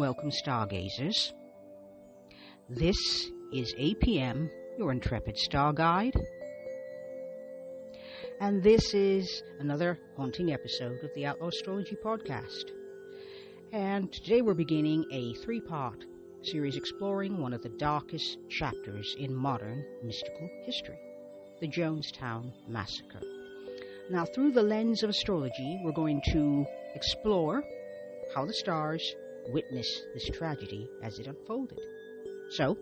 welcome, stargazers. This is APM, your intrepid star guide. And this is another haunting episode of the Outlaw Astrology podcast. And today we're beginning a 3-part series exploring one of the darkest chapters in modern mystical history, the Jonestown Massacre. Now, through the lens of astrology, we're going to explore how the stars witnessed this tragedy as it unfolded. So,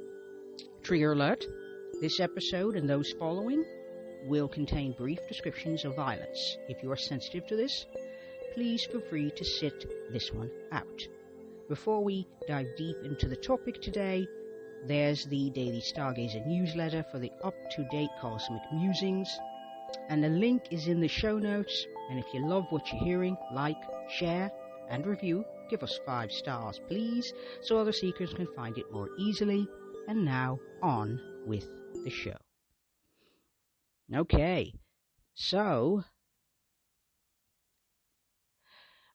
trigger alert, this episode and those following will contain brief descriptions of violence. If you are sensitive to this, please feel free to sit this one out. Before we dive deep into the topic today, there's the Daily Stargazer newsletter for the up-to-date cosmic musings, and the link is in the show notes. And if you love what you're hearing, like, share, and review. Give us 5 stars, please, so other seekers can find it more easily. And now, on with the show. Okay, so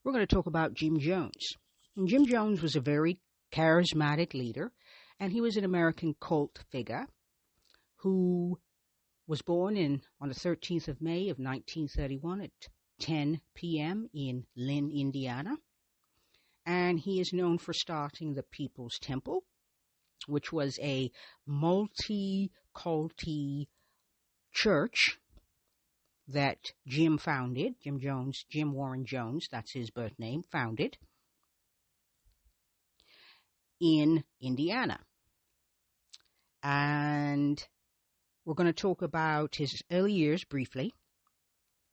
we're going to talk about Jim Jones. And Jim Jones was a very charismatic leader, and he was an American cult figure who was born on the 13th of May of 1931 at 10 p.m. in Lynn, Indiana. And he is known for starting the People's Temple, which was a multi-culty church that Jim founded. Jim Warren Jones, that's his birth name, founded in Indiana. And we're going to talk about his early years briefly.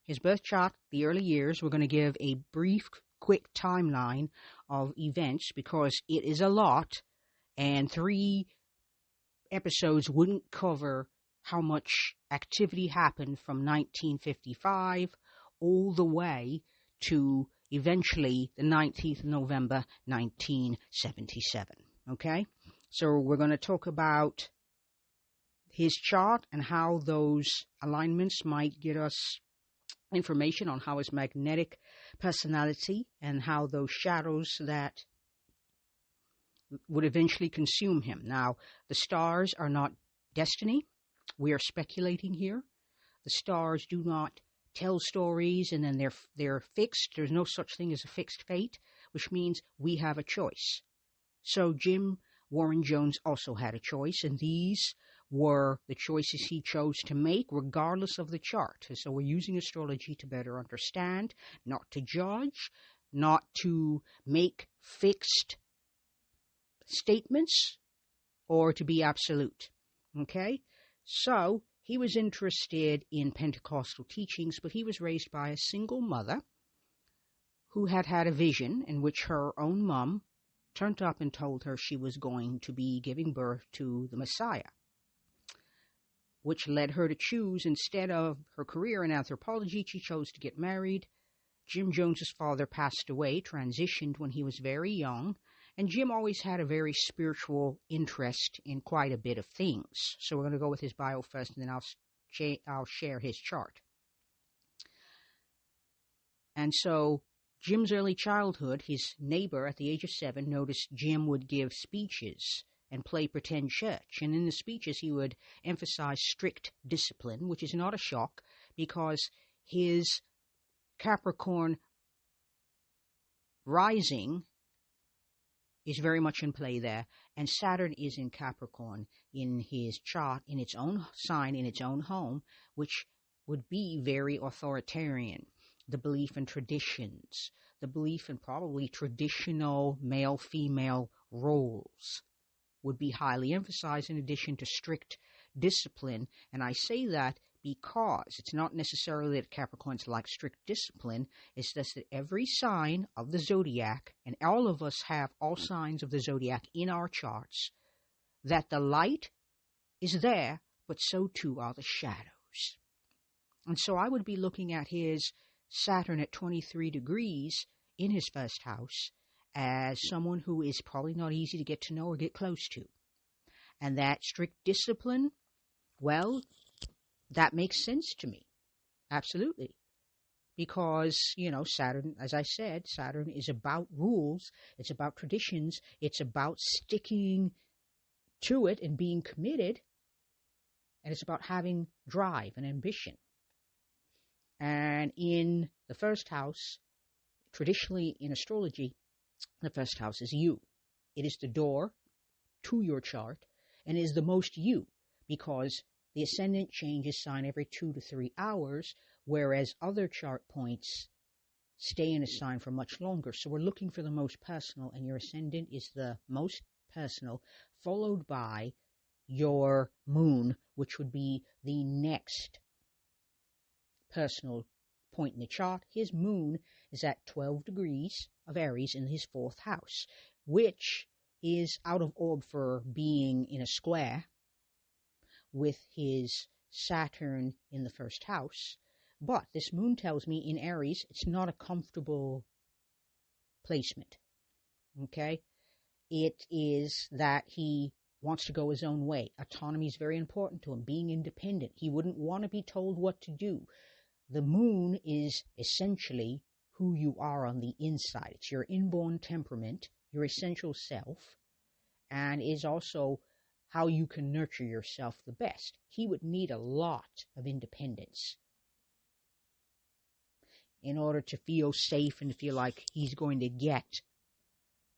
His birth chart, the early years. We're going to give a brief, quick timeline of events because it is a lot, and 3 episodes wouldn't cover how much activity happened from 1955 all the way to eventually the 19th of November 1977. Okay? So we're going to talk about his chart and how those alignments might get us information on how his magnetic personality and how those shadows that would eventually consume him. Now, the stars are not destiny. We are speculating here. The stars do not tell stories and then they're fixed. There's no such thing as a fixed fate, which means we have a choice. So Jim Warren Jones also had a choice, and these were the choices he chose to make regardless of the chart. So we're using astrology to better understand, not to judge, not to make fixed statements, or to be absolute. Okay? So he was interested in Pentecostal teachings, but he was raised by a single mother who had had a vision in which her own mom turned up and told her she was going to be giving birth to the Messiah, which led her to choose, instead of her career in anthropology, she chose to get married. Jim Jones's father passed away, transitioned when he was very young, and Jim always had a very spiritual interest in quite a bit of things. So we're going to go with his bio first, and then I'll share his chart. And so Jim's early childhood, his neighbor at the age of 7 noticed Jim would give speeches and play pretend church. And in the speeches, he would emphasize strict discipline, which is not a shock because his Capricorn rising is very much in play there. And Saturn is in Capricorn in his chart, in its own sign, in its own home, which would be very authoritarian. The belief in traditions, the belief in probably traditional male-female roles would be highly emphasized in addition to strict discipline. And I say that because it's not necessarily that Capricorns like strict discipline. It's just that every sign of the zodiac, and all of us have all signs of the zodiac in our charts, that the light is there, but so too are the shadows. And so I would be looking at his Saturn at 23 degrees in his first house as someone who is probably not easy to get to know or get close to. And that strict discipline, well, that makes sense to me. Absolutely. because, Saturn, as I said, Saturn is about rules, it's about traditions, it's about sticking to it and being committed, and it's about having drive and ambition. And in the first house, traditionally in astrology, the first house is you. It is the door to your chart, and is the most you, because the ascendant changes sign every 2 to 3 hours, whereas other chart points stay in a sign for much longer. So we're looking for the most personal, and your ascendant is the most personal, followed by your moon, which would be the next personal point in the chart. His moon is at 12 degrees of Aries in his 4th house, which is out of orb for being in a square with his Saturn in the 1st house. But this moon tells me in Aries, it's not a comfortable placement. Okay? It is that he wants to go his own way. Autonomy is very important to him, being independent. He wouldn't want to be told what to do. The moon is essentially who you are on the inside. It's your inborn temperament, your essential self, and is also how you can nurture yourself the best. He would need a lot of independence in order to feel safe and to feel like he's going to get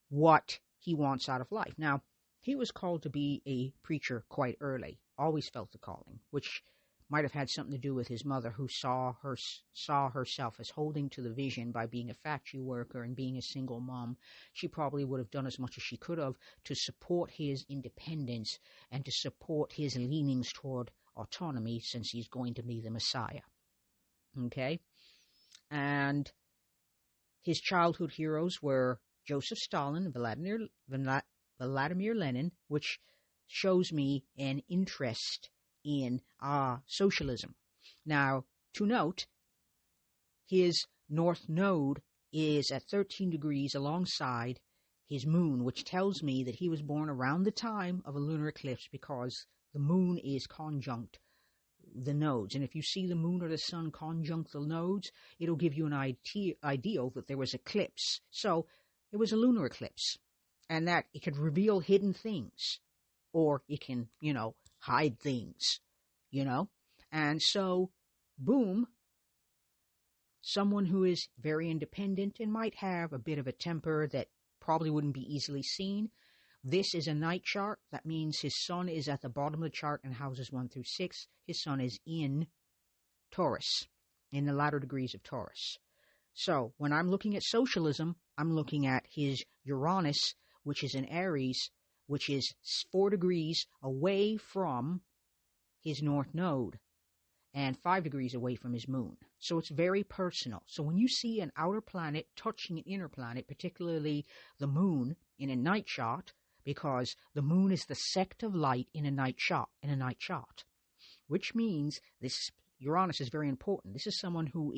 what he wants out of life. Now, he was called to be a preacher quite early, always felt the calling, which might have had something to do with his mother, who saw herself as holding to the vision by being a factory worker and being a single mom. She probably would have done as much as she could have to support his independence and to support his leanings toward autonomy, since he's going to be the Messiah. Okay? And his childhood heroes were Joseph Stalin and Vladimir Lenin, which shows me an interest in socialism. Now, to note, his north node is at 13 degrees alongside his moon, which tells me that he was born around the time of a lunar eclipse, because the moon is conjunct the nodes. And if you see the moon or the sun conjunct the nodes, it'll give you an ideal that there was eclipse. So it was a lunar eclipse, and that it could reveal hidden things, or it can, hide things, And so, boom, someone who is very independent and might have a bit of a temper that probably wouldn't be easily seen. This is a night chart. That means his sun is at the bottom of the chart in houses 1 through 6. His sun is in Taurus, in the latter degrees of Taurus. So, when I'm looking at socialism, I'm looking at his Uranus, which is in Aries, which is 4 degrees away from his north node and 5 degrees away from his moon. So it's very personal. So when you see an outer planet touching an inner planet, particularly the moon in a night chart, because the moon is the sect of light in a night chart, which means this Uranus is very important. This is someone who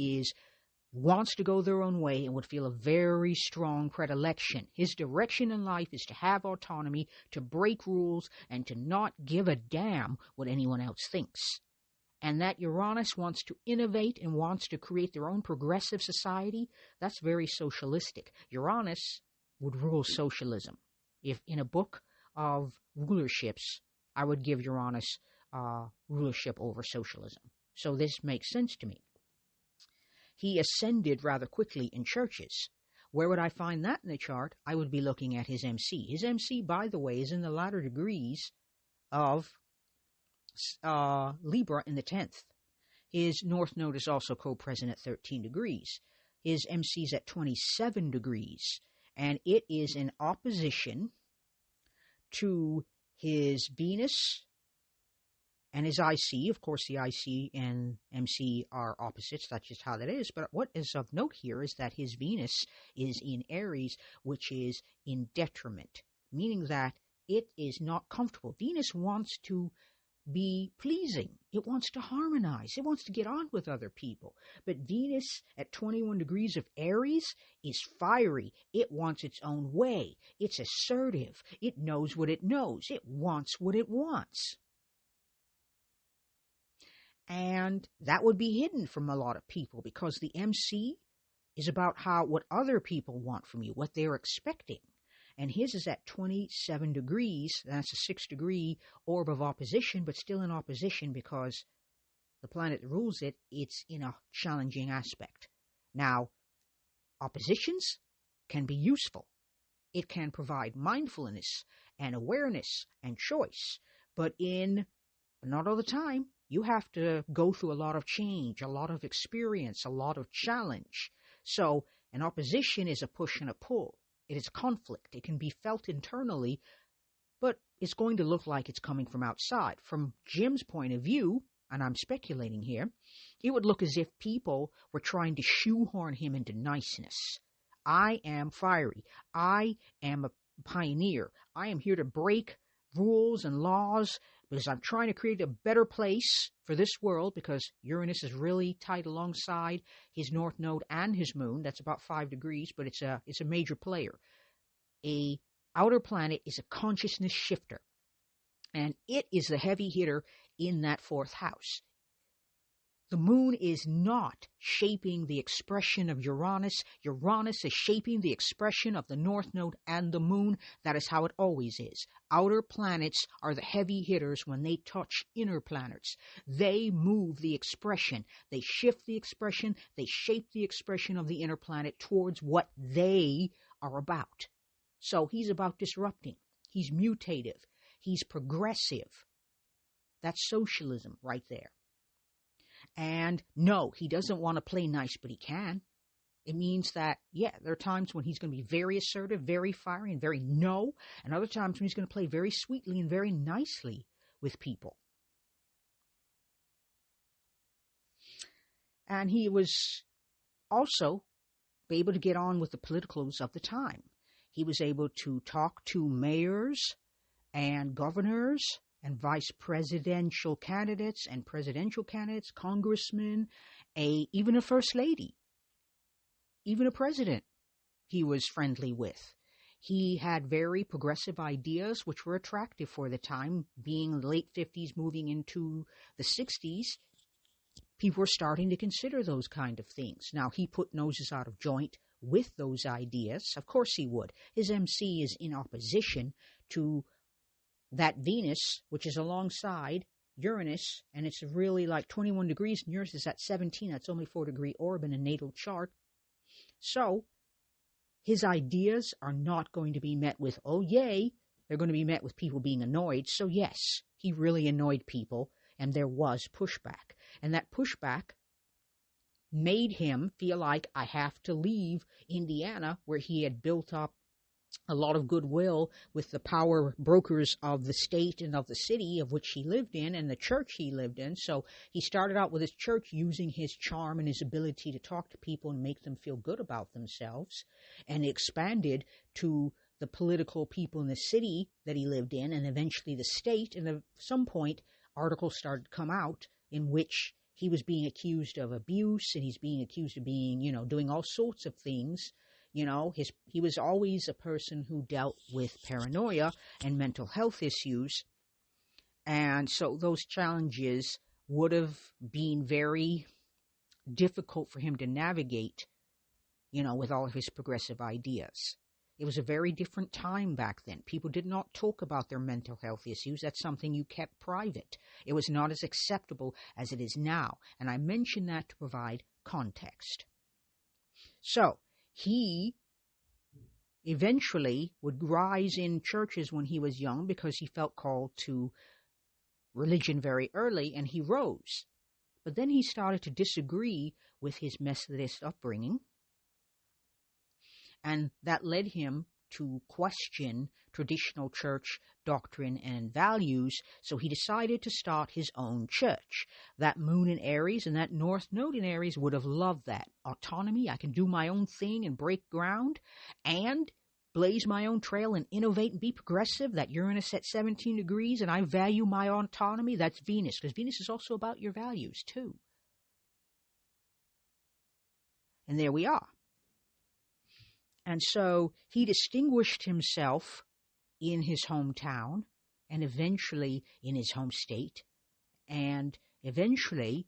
wants to go their own way and would feel a very strong predilection. His direction in life is to have autonomy, to break rules, and to not give a damn what anyone else thinks. And that Uranus wants to innovate and wants to create their own progressive society. That's very socialistic. Uranus would rule socialism. If in a book of rulerships, I would give Uranus rulership over socialism. So this makes sense to me. He ascended rather quickly in churches. Where would I find that in the chart? I would be looking at his MC. His MC, by the way, is in the latter degrees of Libra in the 10th. His north node is also co-present at 13 degrees. His MC is at 27 degrees, and it is in opposition to his Venus and his IC. Of course, the IC and MC are opposites. That's just how that is. But what is of note here is that his Venus is in Aries, which is in detriment, meaning that it is not comfortable. Venus wants to be pleasing. It wants to harmonize. It wants to get on with other people. But Venus at 21 degrees of Aries is fiery. It wants its own way. It's assertive. It knows what it knows. It wants what it wants. And that would be hidden from a lot of people because the MC is about what other people want from you, what they're expecting. And his is at 27 degrees. That's a 6-degree orb of opposition, but still in opposition because the planet that rules it, it's in a challenging aspect. Now, oppositions can be useful. It can provide mindfulness and awareness and choice. But not all the time, you have to go through a lot of change, a lot of experience, a lot of challenge. So an opposition is a push and a pull. It is conflict. It can be felt internally, but it's going to look like it's coming from outside. From Jim's point of view, and I'm speculating here, it would look as if people were trying to shoehorn him into niceness. I am fiery. I am a pioneer. I am here to break rules and laws because I'm trying to create a better place for this world, because Uranus is really tight alongside his north node and his moon. That's about 5 degrees, but it's a major player. A outer planet is a consciousness shifter, and it is the heavy hitter in that 4th house. The moon is not shaping the expression of Uranus. Uranus is shaping the expression of the north node and the moon. That is how it always is. Outer planets are the heavy hitters when they touch inner planets. They move the expression. They shift the expression. They shape the expression of the inner planet towards what they are about. So he's about disrupting. He's mutative. He's progressive. That's socialism right there. And no, he doesn't want to play nice, but he can. It means that, yeah, there are times when he's going to be very assertive, very fiery, and very no, and other times when he's going to play very sweetly and very nicely with people. And he was also able to get on with the politicals of the time. He was able to talk to mayors and governors and vice presidential candidates and presidential candidates, congressmen, even a first lady, even a president he was friendly with. He had very progressive ideas which were attractive for the time. Being late 50s, moving into the 60s, people were starting to consider those kind of things. Now, he put noses out of joint with those ideas. Of course he would. His MC is in opposition to that Venus, which is alongside Uranus, and it's really like 21 degrees, and Uranus is at 17. That's only 4-degree orb in a natal chart. So his ideas are not going to be met with, oh, yay. They're going to be met with people being annoyed. So yes, he really annoyed people, and there was pushback. And that pushback made him feel like, I have to leave Indiana, where he had built up a lot of goodwill with the power brokers of the state and of the city of which he lived in and the church he lived in. So he started out with his church using his charm and his ability to talk to people and make them feel good about themselves, and expanded to the political people in the city that he lived in, and eventually the state. And at some point, articles started to come out in which he was being accused of abuse, and he's being accused of being, doing all sorts of things. He was always a person who dealt with paranoia and mental health issues. And so those challenges would have been very difficult for him to navigate, with all of his progressive ideas. It was a very different time back then. People did not talk about their mental health issues. That's something you kept private. It was not as acceptable as it is now. And I mention that to provide context. So, he eventually would rise in churches when he was young because he felt called to religion very early, and he rose. But then he started to disagree with his Methodist upbringing, and that led him to question traditional church doctrine and values, so he decided to start his own church. That moon in Aries and that north node in Aries would have loved that. Autonomy, I can do my own thing and break ground, and blaze my own trail and innovate and be progressive. That Uranus at 17 degrees, and I value my autonomy. That's Venus, because Venus is also about your values too. And there we are. And so he distinguished himself in his hometown and eventually in his home state. And eventually,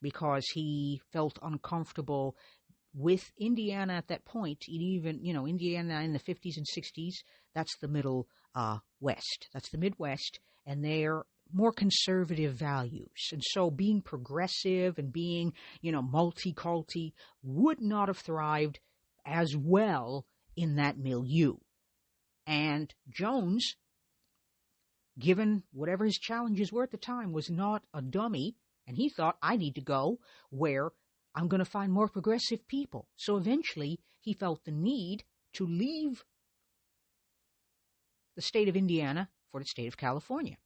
because he felt uncomfortable with Indiana at that point, even, Indiana in the 50s and 60s, that's the middle West. That's the Midwest, and they're more conservative values. And so being progressive and being, multi-culti would not have thrived as well in that milieu. And Jones, given whatever his challenges were at the time, was not a dummy, and he thought, I need to go where I'm going to find more progressive people. So eventually, he felt the need to leave the state of Indiana for the state of California,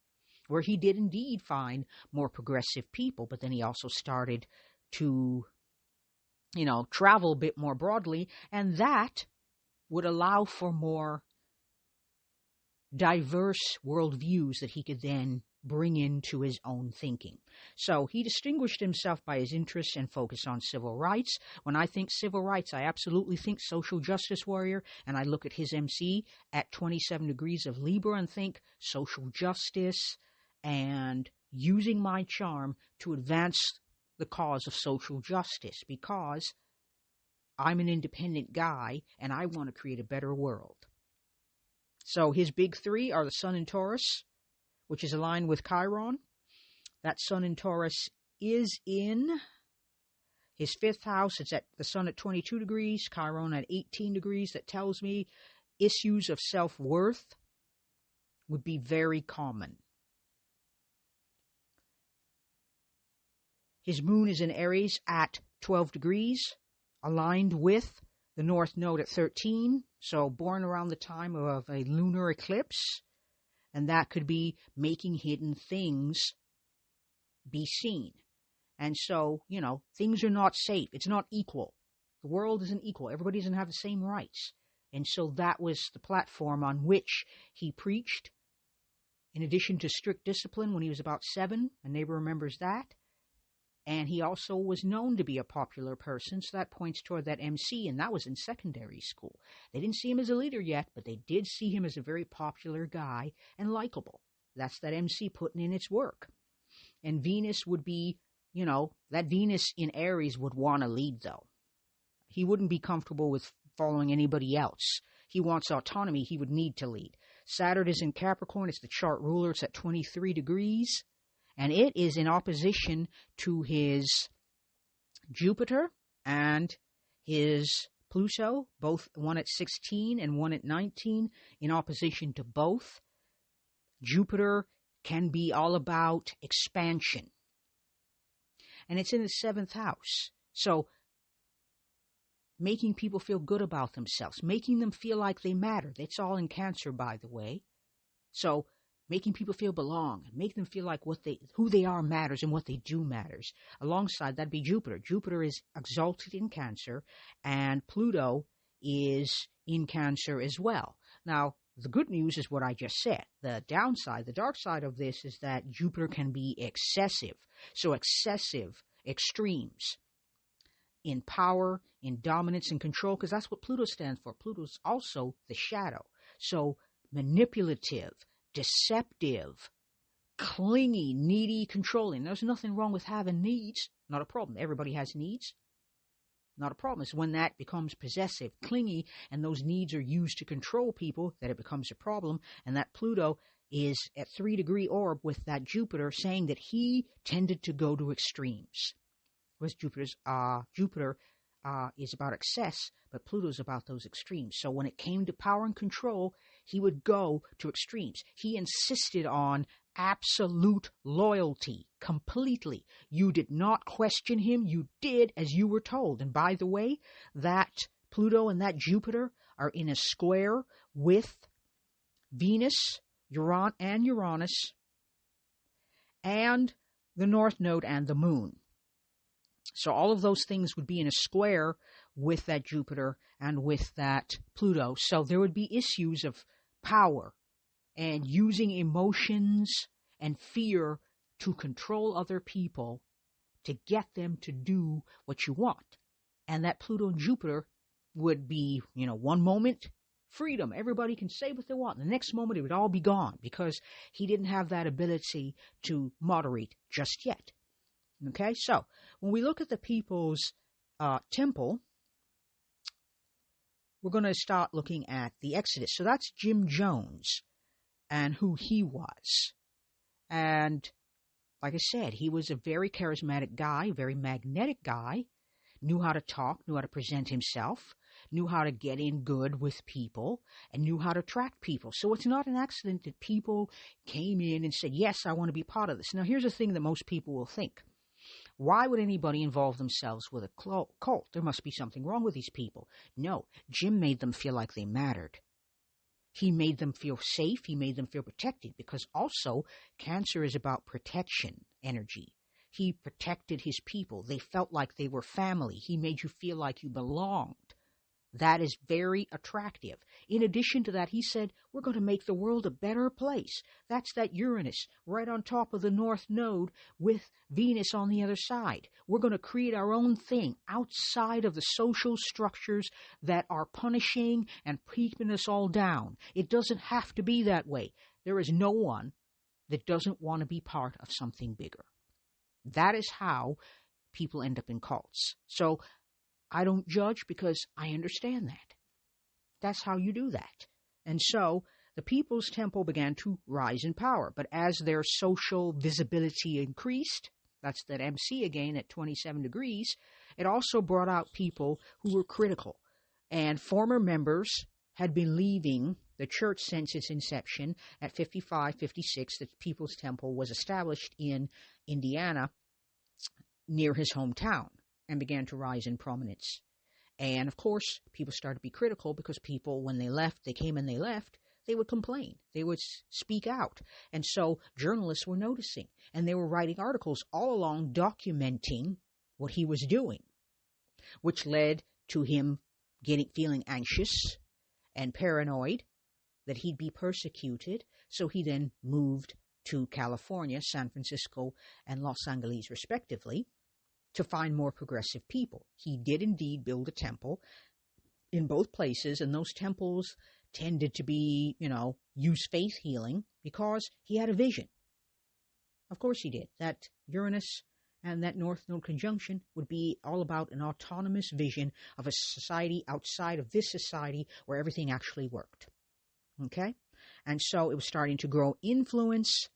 where he did indeed find more progressive people, but then he also started to, travel a bit more broadly, and that would allow for more diverse worldviews that he could then bring into his own thinking. So he distinguished himself by his interest and focus on civil rights. When I think civil rights, I absolutely think social justice warrior, and I look at his MC at 27 degrees of Libra and think social justice and using my charm to advance the cause of social justice, because I'm an independent guy and I want to create a better world. So his big three are the Sun in Taurus, which is aligned with Chiron. That Sun in Taurus is in his fifth house. It's at the Sun at 22 degrees, Chiron at 18 degrees. That tells me issues of self-worth would be very common. His moon is in Aries at 12 degrees, aligned with the North Node at 13, so born around the time of a lunar eclipse, and that could be making hidden things be seen. And so, things are not safe. It's not equal. The world isn't equal. Everybody doesn't have the same rights. And so that was the platform on which he preached. In addition to strict discipline when he was about 7, a neighbor remembers that. And he also was known to be a popular person, so that points toward that MC, and that was in secondary school. They didn't see him as a leader yet, but they did see him as a very popular guy and likable. That's that MC putting in its work. And Venus would be, that Venus in Aries would want to lead, though. He wouldn't be comfortable with following anybody else. He wants autonomy. He would need to lead. Saturn is in Capricorn. It's the chart ruler. It's at 23 degrees. And it is in opposition to his Jupiter and his Pluto, both one at 16 and one at 19, in opposition to both. Jupiter can be all about expansion. And it's in the 7th house. So making people feel good about themselves, making them feel like they matter. That's all in Cancer, by the way. So making people feel belong, make them feel like who they are matters and what they do matters. Alongside, that'd be Jupiter. Jupiter is exalted in Cancer, and Pluto is in Cancer as well. Now, the good news is what I just said. The downside, the dark side of this is that Jupiter can be excessive. So excessive extremes in power, in dominance and control, because that's what Pluto stands for. Pluto's also the shadow. So manipulative, deceptive, clingy, needy, controlling. There's nothing wrong with having needs. Not a problem. Everybody has needs. Not a problem. It's when that becomes possessive, clingy, and those needs are used to control people that it becomes a problem. And that Pluto is at 3-degree orb with that Jupiter, saying that he tended to go to extremes. Whereas Jupiter is about excess, but Pluto's about those extremes. So when it came to power and control, he would go to extremes. He insisted on absolute loyalty, completely. You did not question him. You did as you were told. And by the way, that Pluto and that Jupiter are in a square with Venus, Uranus, and the North Node and the Moon. So all of those things would be in a square with that Jupiter and with that Pluto. So there would be issues of power and using emotions and fear to control other people to get them to do what you want. And that Pluto and Jupiter would be, one moment freedom. Everybody can say what they want. The next moment, it would all be gone because he didn't have that ability to moderate just yet. Okay, so when we look at the People's Temple, we're going to start looking at the Exodus. So that's Jim Jones and who he was. And like I said, he was a very charismatic guy, very magnetic guy, knew how to talk, knew how to present himself, knew how to get in good with people, and knew how to attract people. So it's not an accident that people came in and said, yes, I want to be part of this. Now, here's the thing that most people will think. Why would anybody involve themselves with a cult? There must be something wrong with these people. No, Jim made them feel like they mattered. He made them feel safe. He made them feel protected, because also Cancer is about protection energy. He protected his people. They felt like they were family. He made you feel like you belonged. That is very attractive. In addition to that, he said, we're going to make the world a better place. That's that Uranus right on top of the North Node with Venus on the other side. We're going to create our own thing outside of the social structures that are punishing and keeping us all down. It doesn't have to be that way. There is no one that doesn't want to be part of something bigger. That is how people end up in cults. So I don't judge because I understand that. That's how you do that. And so the People's Temple began to rise in power. But as their social visibility increased, that's that MC again at 27 degrees, it also brought out people who were critical. And former members had been leaving the church since its inception at 55, 56. The People's Temple was established in Indiana near his hometown, and began to rise in prominence. And of course, people started to be critical because people, when they left, they came and they left, they would complain. They would speak out. And so journalists were noticing, and they were writing articles all along documenting what he was doing, which led to him feeling anxious and paranoid that he'd be persecuted. So he then moved to California, San Francisco, and Los Angeles, respectively, to find more progressive people. He did indeed build a temple in both places, and those temples tended to be, use faith healing because he had a vision. Of course he did. That Uranus and that North Node conjunction would be all about an autonomous vision of a society outside of this society where everything actually worked. Okay? And so it was starting to grow influence,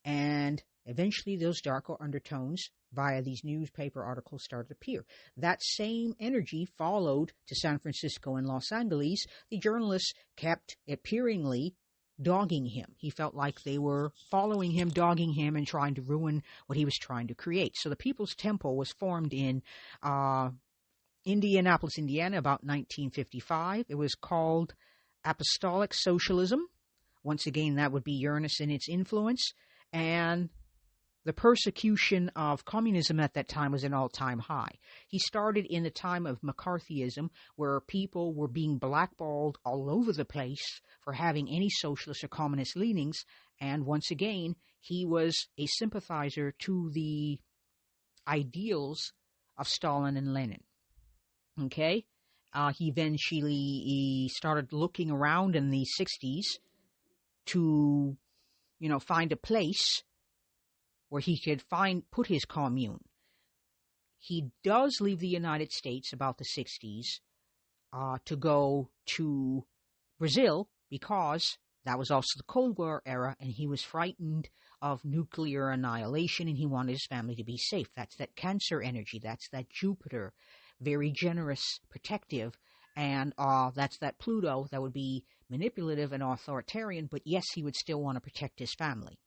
and eventually those darker undertones via these newspaper articles started to appear. That same energy followed to San Francisco and Los Angeles. The journalists kept appearingly dogging him. He felt like they were following him, dogging him, and trying to ruin what he was trying to create. So the People's Temple was formed in Indianapolis, Indiana, about 1955. It was called Apostolic Socialism. Once again, that would be Uranus in its influence. And the persecution of communism at that time was an all-time high. He started in the time of McCarthyism, where people were being blackballed all over the place for having any socialist or communist leanings. And once again, he was a sympathizer to the ideals of Stalin and Lenin. Okay? He eventually started looking around in the 60s to, find a place where he could put his commune. He does leave the United States about the 60s to go to Brazil, because that was also the Cold War era, and he was frightened of nuclear annihilation, and he wanted his family to be safe. That's that Cancer energy. That's that Jupiter, very generous, protective, and that's that Pluto that would be manipulative and authoritarian, but yes, he would still want to protect his family.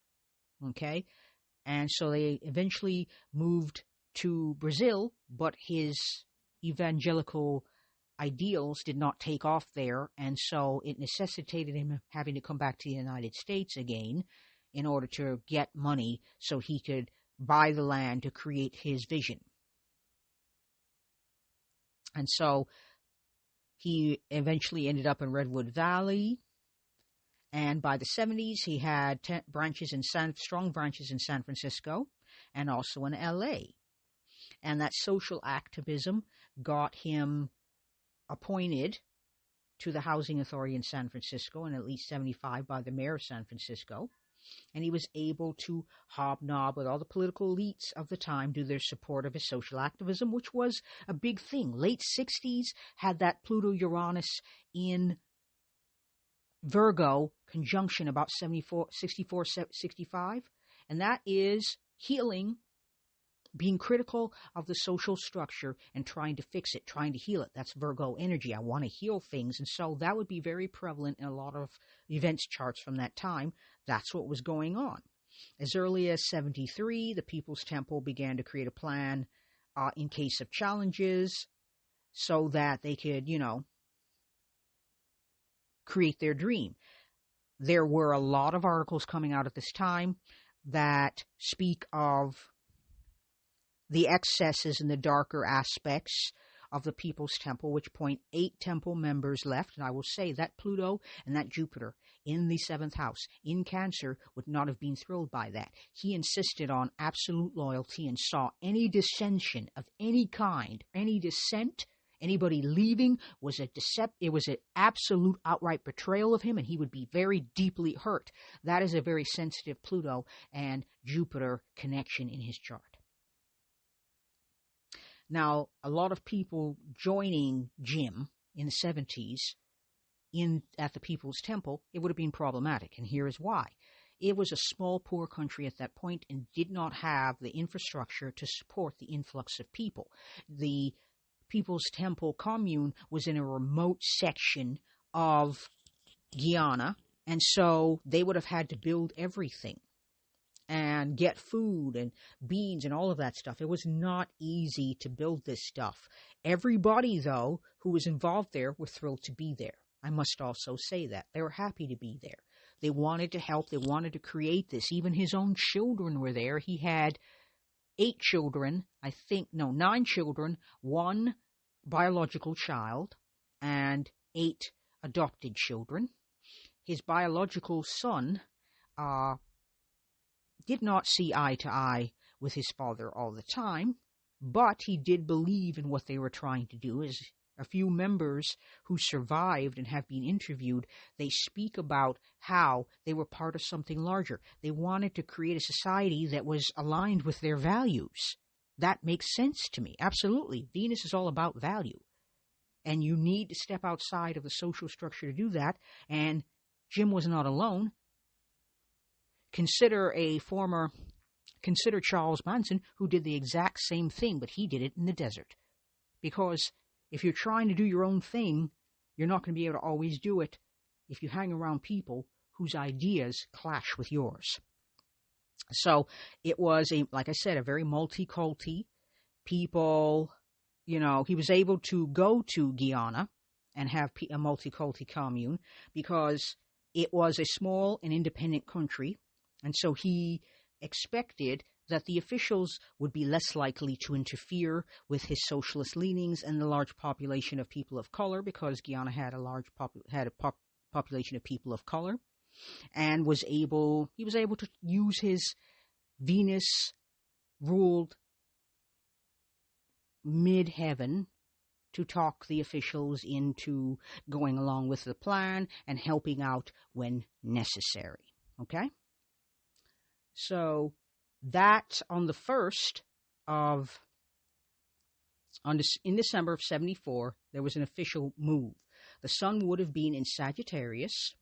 Okay? And so they eventually moved to Brazil, but his evangelical ideals did not take off there, and so it necessitated him having to come back to the United States again in order to get money so he could buy the land to create his vision. And so he eventually ended up in Redwood Valley. And by the 70s, he had strong branches in San Francisco and also in L.A. And that social activism got him appointed to the housing authority in San Francisco, and at least 75 by the mayor of San Francisco. And he was able to hobnob with all the political elites of the time due to their support of his social activism, which was a big thing. Late 60s had that Pluto-Uranus in Virgo conjunction about 64, 65, and that is healing, being critical of the social structure and trying to fix it, trying to heal it. That's Virgo energy. I want to heal things. And so that would be very prevalent in a lot of events charts from that time. That's what was going on. As early as 73, the People's Temple began to create a plan in case of challenges so that they could, create their dream. There were a lot of articles coming out at this time that speak of the excesses and the darker aspects of the People's Temple, which point 8 temple members left. And I will say that Pluto and that Jupiter in the 7th house in Cancer would not have been thrilled by that. He insisted on absolute loyalty and saw any dissension of any kind, any dissent, anybody leaving was it was an absolute outright betrayal of him, and he would be very deeply hurt. That is a very sensitive Pluto and Jupiter connection in his chart. Now, a lot of people joining Jim in the 70s at the People's Temple, it would have been problematic, and here is why. It was a small, poor country at that point and did not have the infrastructure to support the influx of people. The People's Temple commune was in a remote section of Guyana, and so they would have had to build everything and get food and beans and all of that stuff. It was not easy to build this stuff. Everybody, though, who was involved there were thrilled to be there. I must also say that. They were happy to be there. They wanted to help. They wanted to create this. Even his own children were there. He had 9 children, 1 biological child, and 8 adopted children. His biological son did not see eye to eye with his father all the time, but he did believe in what they were trying to do. As a few members who survived and have been interviewed, they speak about how they were part of something larger. They wanted to create a society that was aligned with their values. That makes sense to me. Absolutely. Venus is all about value. And you need to step outside of the social structure to do that. And Jim was not alone. Consider Charles Manson, who did the exact same thing, but he did it in the desert. Because if you're trying to do your own thing, you're not going to be able to always do it if you hang around people whose ideas clash with yours. So it was, like I said, a very multi-culti. People, he was able to go to Guyana and have a multi-culti commune because it was a small and independent country. And so he expected that the officials would be less likely to interfere with his socialist leanings and the large population of people of color, because Guyana had a population of people of color, and he was able to use his Venus-ruled midheaven to talk the officials into going along with the plan and helping out when necessary. Okay? So that in December of 74, there was an official move. The sun would have been in Sagittarius.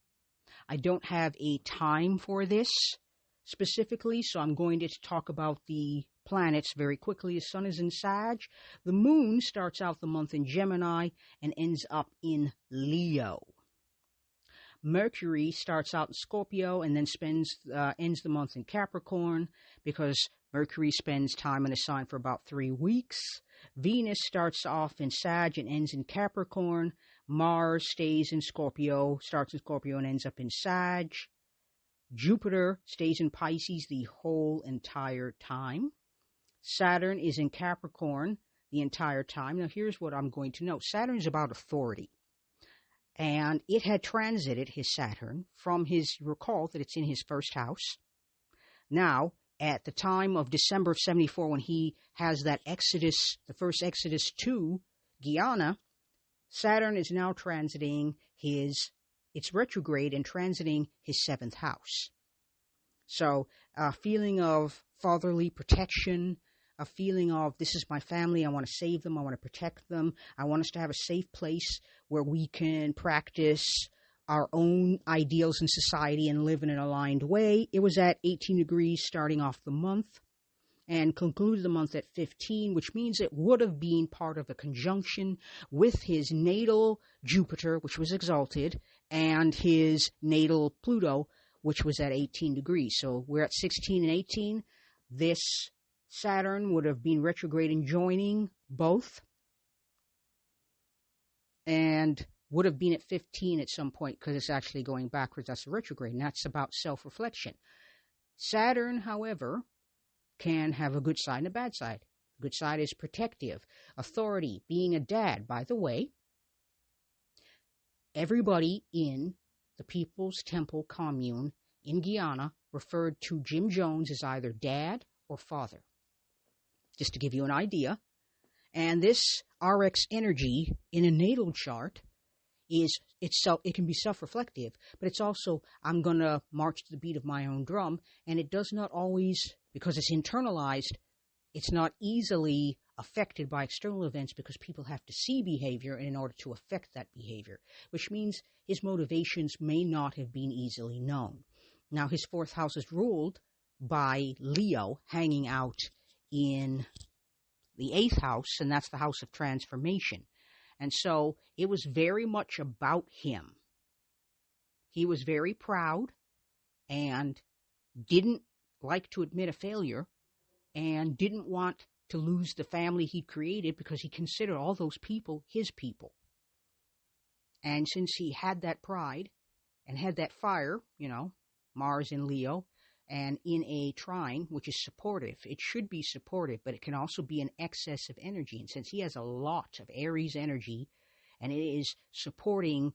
I don't have a time for this specifically, so I'm going to talk about the planets very quickly. The sun is in Sag. The moon starts out the month in Gemini and ends up in Leo. Mercury starts out in Scorpio and then ends the month in Capricorn, because Mercury spends time in a sign for about 3 weeks. Venus starts off in Sag and ends in Capricorn. Mars stays in Scorpio, starts in Scorpio and ends up in Sag. Jupiter stays in Pisces the whole entire time. Saturn is in Capricorn the entire time. Now here's what I'm going to note. Saturn is about authority. And it had transited his Saturn from recall that it's in his first house. Now, at the time of December of 74, when he has that exodus, the first exodus to Guyana, Saturn is now transiting it's retrograde and transiting his 7th house. So a feeling of fatherly protection, a feeling of this is my family, I want to save them, I want to protect them, I want us to have a safe place where we can practice our own ideals in society and live in an aligned way. It was at 18 degrees starting off the month and concluded the month at 15, which means it would have been part of a conjunction with his natal Jupiter, which was exalted, and his natal Pluto, which was at 18 degrees. So we're at 16 and 18. This Saturn would have been retrograde and joining both, and would have been at 15 at some point because it's actually going backwards. That's the retrograde, and that's about self-reflection. Saturn, however, can have a good side and a bad side. The good side is protective, authority, being a dad. By the way, everybody in the People's Temple commune in Guyana referred to Jim Jones as either dad or father, just to give you an idea. And this RX energy in a natal chart it can be self-reflective, but it's also, I'm going to march to the beat of my own drum, and it does not always, because it's internalized, it's not easily affected by external events because people have to see behavior in order to affect that behavior, which means his motivations may not have been easily known. Now, his 4th house is ruled by Leo hanging out in the 8th house, and that's the house of transformation. And so it was very much about him. He was very proud and didn't like to admit a failure and didn't want to lose the family he created because he considered all those people his people. And since he had that pride and had that fire, Mars in Leo, and in a trine, which is supportive. It should be supportive, but it can also be an excess of energy. And since he has a lot of Aries energy, and it is supporting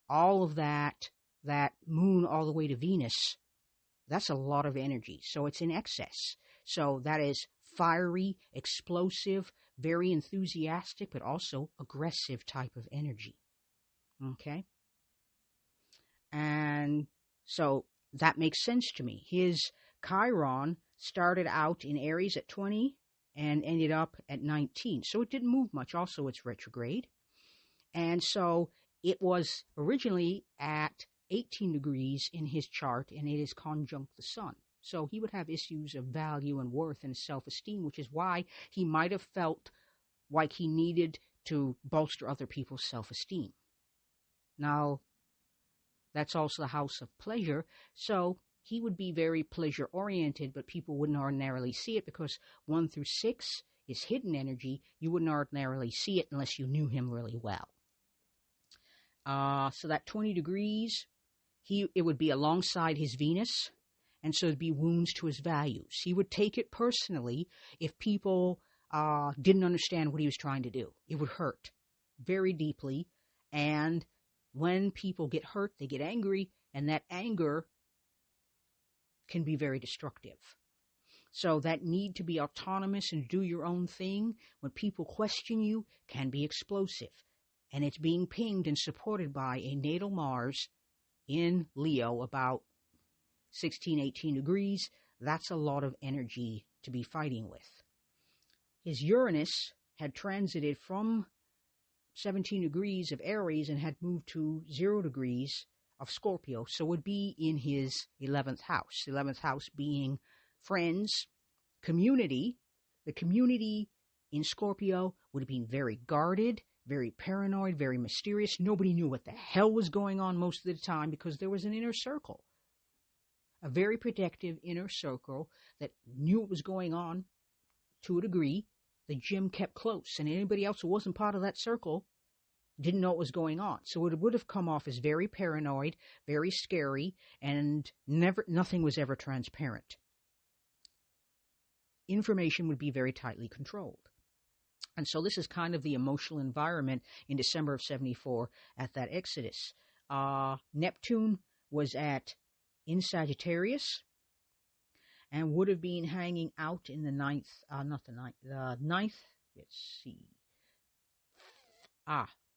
all of that moon all the way to Venus, that's a lot of energy. So it's in excess. So that is fiery, explosive, very enthusiastic, but also aggressive type of energy. Okay? And so that makes sense to me. His Chiron started out in Aries at 20 and ended up at 19. So it didn't move much. Also, it's retrograde. And so it was originally at 18 degrees in his chart, and it is conjunct the sun. So he would have issues of value and worth and self-esteem, which is why he might have felt like he needed to bolster other people's self-esteem. Now, that's also the house of pleasure, so he would be very pleasure-oriented, but people wouldn't ordinarily see it because 1 through 6 is hidden energy. You wouldn't ordinarily see it unless you knew him really well. So that 20 degrees, it would be alongside his Venus, and so it'd be wounds to his values. He would take it personally if people didn't understand what he was trying to do. It would hurt very deeply, and when people get hurt, they get angry, and that anger can be very destructive. So that need to be autonomous and do your own thing when people question you can be explosive. And it's being pinged and supported by a natal Mars in Leo, about 16, 18 degrees. That's a lot of energy to be fighting with. His Uranus had transited from 17 degrees of Aries and had moved to 0 degrees of Scorpio, so would be in his 11th house. 11th house being friends, community. The community in Scorpio would have been very guarded, very paranoid, very mysterious. Nobody knew what the hell was going on most of the time because there was an inner circle. A very protective inner circle that knew what was going on to a degree. The Jim kept close, and anybody else who wasn't part of that circle didn't know what was going on. So it would have come off as very paranoid, very scary, and nothing was ever transparent. Information would be very tightly controlled. And so this is kind of the emotional environment in December of 74 at that exodus. Neptune was in Sagittarius and would have been hanging out in the ninth, let's see.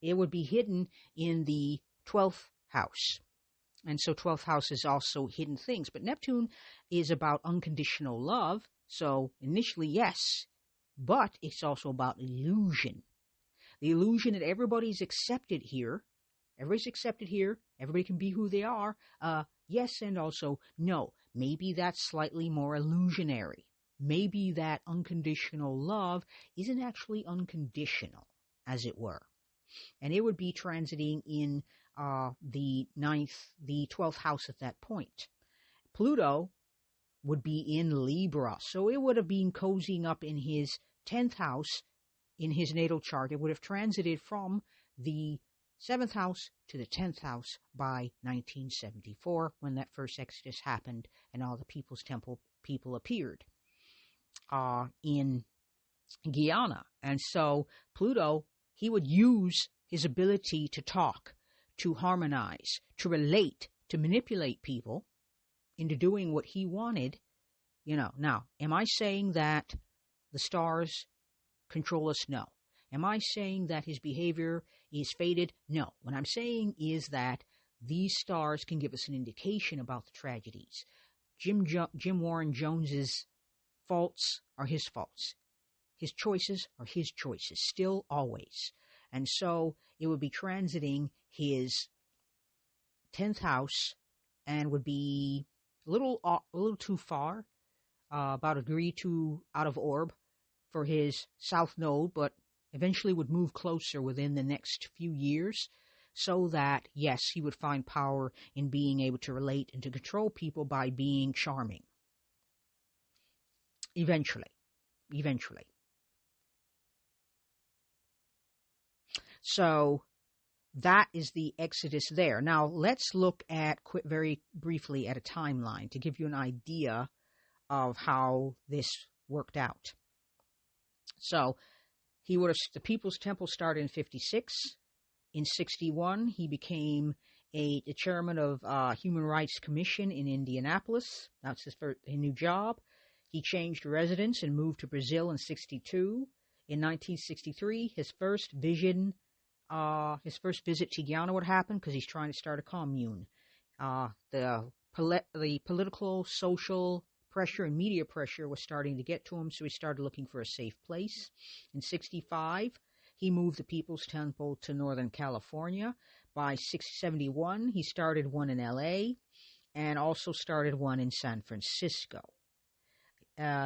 It would be hidden in the 12th house. And so 12th house is also hidden things. But Neptune is about unconditional love. So initially, yes, but it's also about illusion. The illusion that everybody's accepted here. Everybody's accepted here. Everybody can be who they are. Yes, and also no. Maybe that's slightly more illusionary. Maybe that unconditional love isn't actually unconditional, as it were. And it would be transiting in the 12th house at that point. Pluto would be in Libra, so it would have been cozying up in his 10th house in his natal chart. It would have transited from the 7th house to the 10th house by 1974, when that first exodus happened and all the People's Temple people appeared in Guyana. And so Pluto, he would use his ability to talk, to harmonize, to relate, to manipulate people into doing what he wanted. Now, am I saying that the stars control us? No. Am I saying that his behavior is fated? No. What I'm saying is that these stars can give us an indication about the tragedies. Jim Warren Jones's faults are his faults. His choices are his choices, still, always. And so it would be transiting his 10th house and would be a little too far, about a degree out of orb for his south node, but eventually would move closer within the next few years, so that, yes, he would find power in being able to relate and to control people by being charming. Eventually. So that is the exodus there. Now let's look at very briefly at a timeline to give you an idea of how this worked out. So the People's Temple started in 56. In 61, he became the chairman of Human Rights Commission in Indianapolis. That's his new job. He changed residence and moved to Brazil in 62. In 1963, his first visit to Guyana would happen because he's trying to start a commune. The political, social pressure and media pressure was starting to get to him, so he started looking for a safe place. In 65, he moved the People's Temple to Northern California. By 71, he started one in LA and also started one in San Francisco.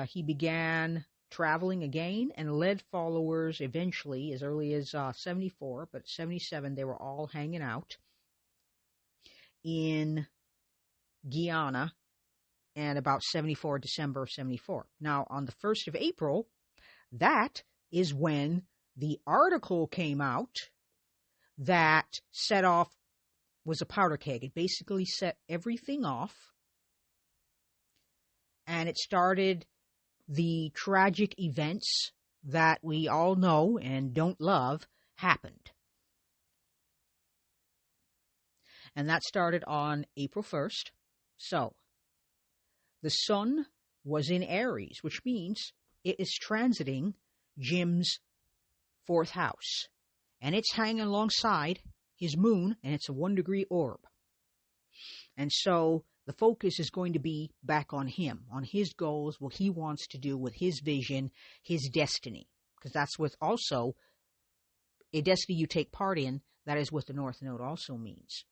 He began traveling again and led followers eventually as early as 74, but 77 they were all hanging out in Guyana, and about December of 74. Now, on the 1st of April, that is when the article came out that was a powder keg. It basically set everything off, and it started the tragic events that we all know and don't love happened. And that started on April 1st. So, the sun was in Aries, which means it is transiting Jim's 4th house. And it's hanging alongside his moon, and it's a 1-degree orb. And so the focus is going to be back on him, on his goals, what he wants to do with his vision, his destiny. Because that's what also a destiny you take part in, that is what the North Node also means.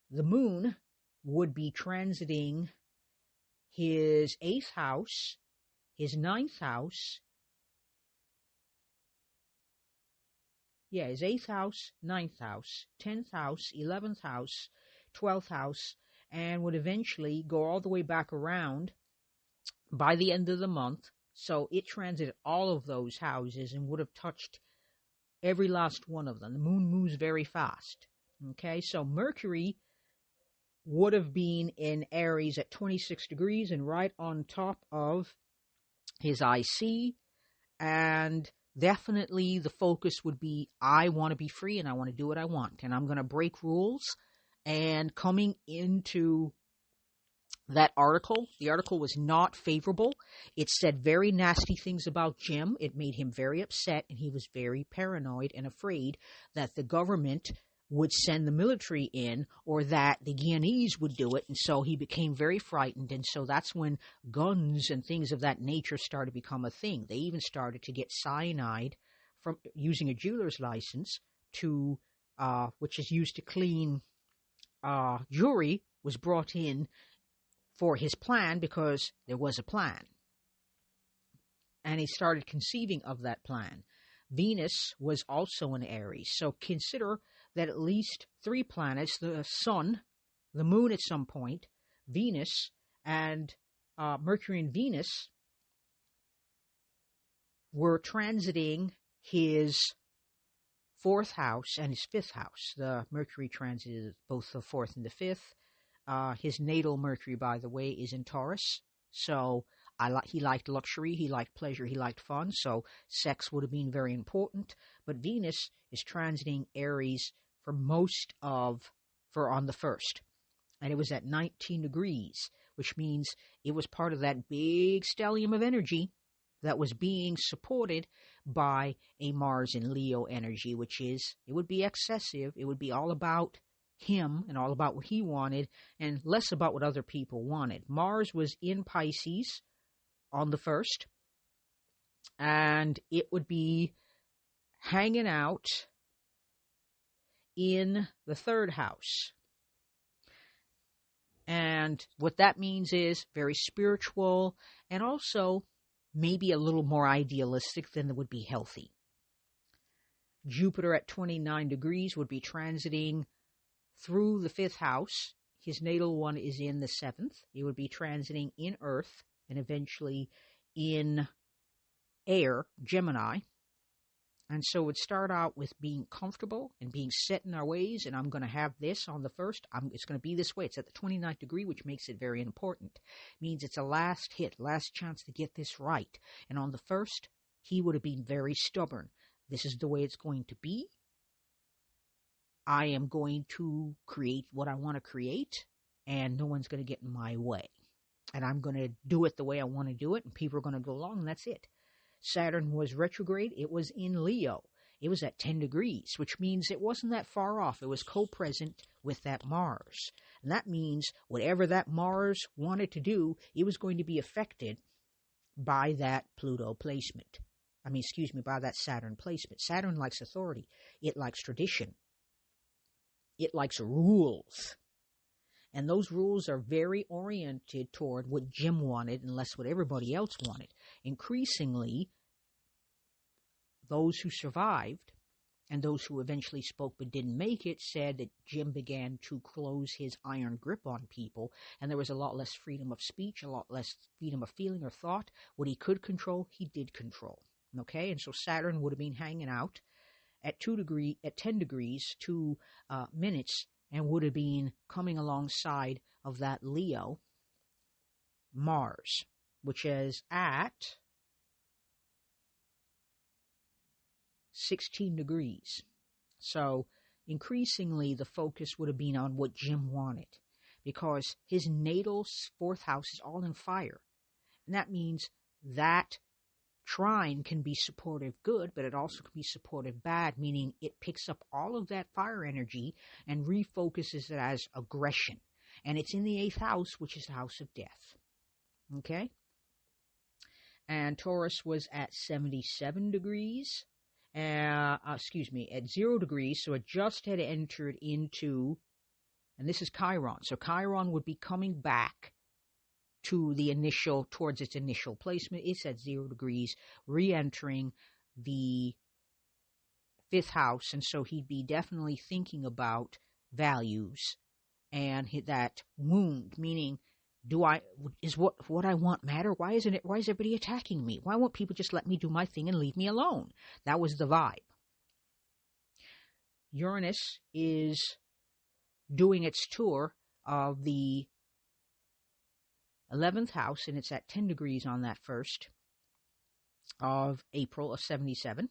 The moon would be transiting his 8th house, his 9th house, his 8th house, 9th house, 10th house, 11th house, 12th house, and would eventually go all the way back around by the end of the month. So it transited all of those houses and would have touched every last one of them. The moon moves very fast. Okay, so Mercury would have been in Aries at 26 degrees and right on top of his IC, and definitely the focus would be, I want to be free and I want to do what I want, and I'm going to break rules. And coming into that article, the article was not favorable. It said very nasty things about Jim. It made him very upset, and he was very paranoid and afraid that the government would send the military in, or that the Guianese would do it. And so he became very frightened. And so that's when guns and things of that nature started to become a thing. They even started to get cyanide from using a jeweler's license to, which is used to clean jewelry, was brought in for his plan because there was a plan. And he started conceiving of that plan. Venus was also in Aries. So consider that at least 3 planets, the Sun, the Moon at some point, Venus, and Mercury and Venus, were transiting his 4th house and his 5th house. The Mercury transited both the 4th and the 5th. His natal Mercury, by the way, is in Taurus. So he liked luxury, he liked pleasure, he liked fun, so sex would have been very important. But Venus is transiting Aries for on the 1st. And it was at 19 degrees, which means it was part of that big stellium of energy that was being supported by a Mars in Leo energy, which is, it would be excessive, it would be all about him and all about what he wanted and less about what other people wanted. Mars was in Pisces on the 1st, and it would be hanging out in the 3rd house. And what that means is very spiritual and also maybe a little more idealistic than would be healthy. Jupiter at 29 degrees would be transiting through the 5th house. His natal one is in the 7th. He would be transiting in Earth and eventually in air, Gemini. And so it would start out with being comfortable and being set in our ways, and I'm going to have this on the 1st. It's going to be this way. It's at the 29th degree, which makes it very important. It means it's a last hit, last chance to get this right. And on the 1st, he would have been very stubborn. This is the way it's going to be. I am going to create what I want to create, and no one's going to get in my way. And I'm going to do it the way I want to do it, and people are going to go along, and that's it. Saturn was retrograde. It was in Leo. It was at 10 degrees, which means it wasn't that far off. It was co-present with that Mars. And that means whatever that Mars wanted to do, it was going to be affected by that Pluto placement. By that Saturn placement. Saturn likes authority. It likes tradition. It likes rules. And those rules are very oriented toward what Jim wanted and less what everybody else wanted. Increasingly, those who survived and those who eventually spoke but didn't make it said that Jim began to close his iron grip on people, and there was a lot less freedom of speech, a lot less freedom of feeling or thought. What he could control, he did control. Okay, and so Saturn would have been hanging out at 10 degrees, 2 minutes, and would have been coming alongside of that Leo Mars, which is at 16 degrees. So increasingly the focus would have been on what Jim wanted, because his natal 4th house is all in fire. And that means that trine can be supportive good, but it also can be supportive bad, meaning it picks up all of that fire energy and refocuses it as aggression. And it's in the 8th house, which is the house of death. Okay? And Taurus was at 77 degrees. At 0 degrees, so it just had entered into, and this is Chiron. So Chiron would be coming back towards its initial placement. It's at 0 degrees, re-entering the 5th house, and so he'd be definitely thinking about values and that wound, meaning, is what I want matter? Why is everybody attacking me? Why won't people just let me do my thing and leave me alone? That was the vibe. Uranus is doing its tour of the 11th house, and it's at 10 degrees on that 1st of April of 77.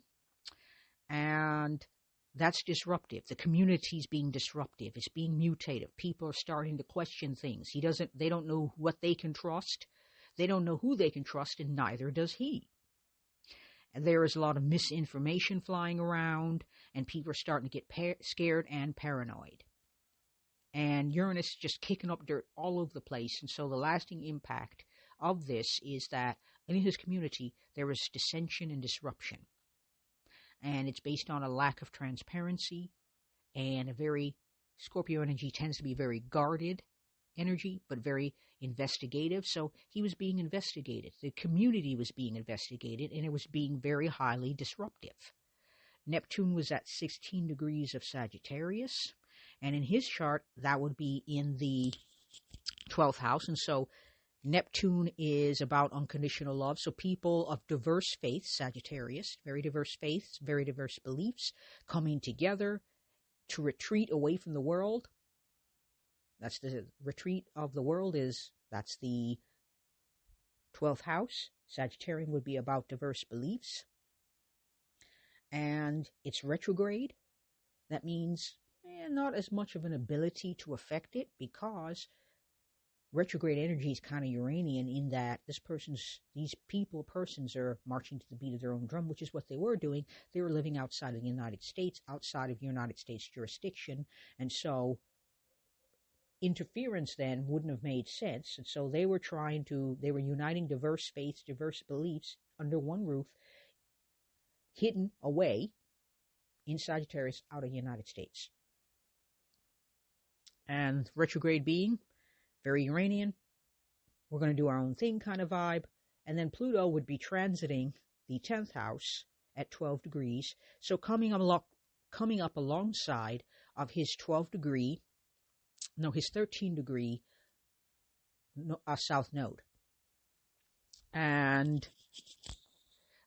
And that's disruptive. The community's being disruptive. It's being mutative. People are starting to question things. They don't know what they can trust. They don't know who they can trust, and neither does he. And there is a lot of misinformation flying around, and people are starting to get scared and paranoid. And Uranus is just kicking up dirt all over the place. And so the lasting impact of this is that in his community, there is dissension and disruption. And it's based on a lack of transparency, and Scorpio energy tends to be very guarded energy, but very investigative. So he was being investigated. The community was being investigated, and it was being very highly disruptive. Neptune was at 16 degrees of Sagittarius, and in his chart, that would be in the 12th house. And so Neptune is about unconditional love. So people of diverse faiths, Sagittarius, very diverse faiths, very diverse beliefs, coming together to retreat away from the world. That's the retreat of the world that's the 12th house. Sagittarian would be about diverse beliefs. And it's retrograde. That means not as much of an ability to affect it, because retrograde energy is kind of Uranian in that these persons are marching to the beat of their own drum, which is what they were doing. They were living outside of the United States, outside of United States jurisdiction, and so interference then wouldn't have made sense. And so they were uniting diverse faiths, diverse beliefs under one roof, hidden away in Sagittarius out of the United States. And retrograde being very Uranian, we're going to do our own thing kind of vibe. And then Pluto would be transiting the 10th house at 12 degrees. So coming up alongside of his 13 degree south node. And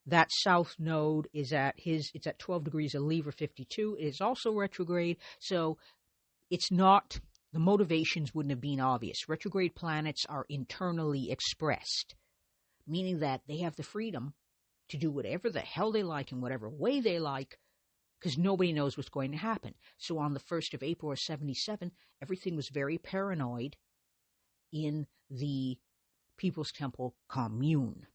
that south node is it's at 12 degrees of Libra 52. It is also retrograde. So the motivations wouldn't have been obvious. Retrograde planets are internally expressed, meaning that they have the freedom to do whatever the hell they like in whatever way they like, because nobody knows what's going to happen. So on the 1st of April of 77, everything was very paranoid in the People's Temple commune.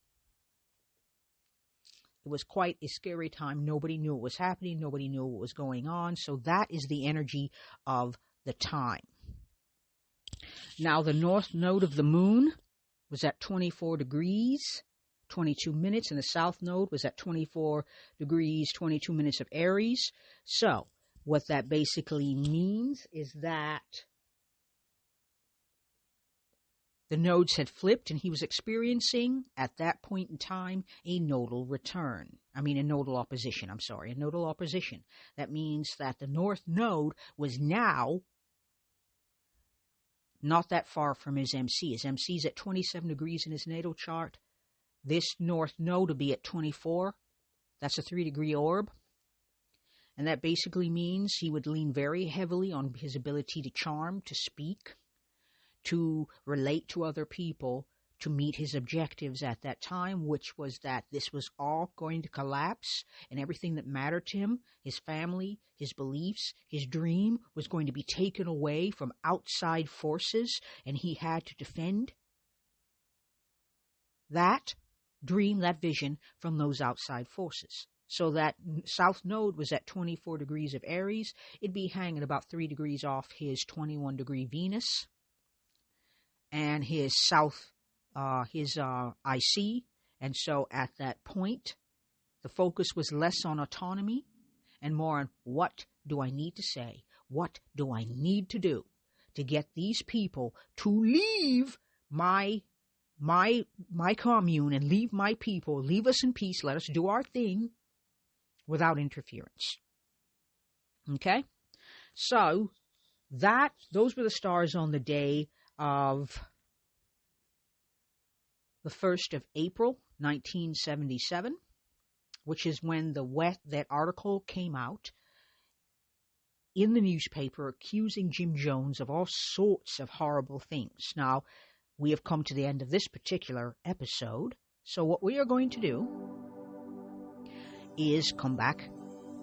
It was quite a scary time. Nobody knew what was happening. Nobody knew what was going on. So that is the energy of the time. Now, the north node of the moon was at 24 degrees, 22 minutes, and the south node was at 24 degrees, 22 minutes of Aries. So what that basically means is that the nodes had flipped, and he was experiencing, at that point in time, a nodal opposition. A nodal opposition. That means that the north node was now not that far from his MC. His MC is at 27 degrees in his natal chart. This north node will be at 24. That's a 3-degree orb. And that basically means he would lean very heavily on his ability to charm, to speak, to relate to other people, to meet his objectives at that time, which was that this was all going to collapse, and everything that mattered to him, his family, his beliefs, his dream, was going to be taken away from outside forces, and he had to defend that dream, that vision, from those outside forces. So that south node was at 24 degrees of Aries. It'd be hanging about 3 degrees off his 21-degree Venus, and his IC, and so at that point, the focus was less on autonomy and more on what do I need to say, what do I need to do to get these people to leave my commune and leave my people, leave us in peace, let us do our thing without interference. Okay? So those were the stars on the day of the 1st of April, 1977, which is when that article came out in the newspaper accusing Jim Jones of all sorts of horrible things. Now, we have come to the end of this particular episode, so what we are going to do is come back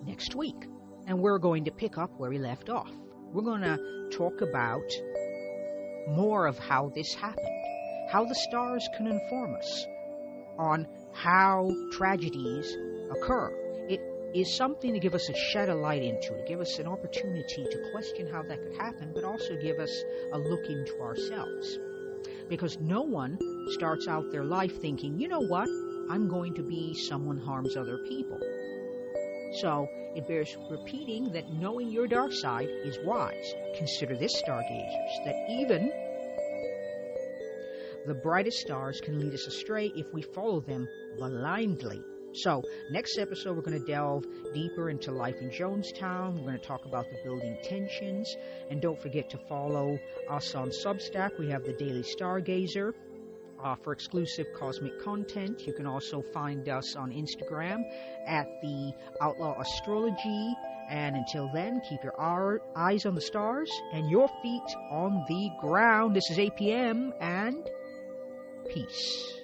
next week, and we're going to pick up where we left off. We're going to talk about more of how this happened, how the stars can inform us on how tragedies occur. It is something to give us a shed of light into, to give us an opportunity to question how that could happen, but also give us a look into ourselves. Because no one starts out their life thinking, you know what, I'm going to be someone who harms other people. So it bears repeating that knowing your dark side is wise. Consider this, stargazers, that even the brightest stars can lead us astray if we follow them blindly. So, next episode, we're going to delve deeper into life in Jonestown. We're going to talk about the building tensions. And don't forget to follow us on Substack. We have the Daily Stargazer for exclusive cosmic content. You can also find us on Instagram at the Outlaw Astrology. And until then, keep your eyes on the stars and your feet on the ground. This is APM, and peace.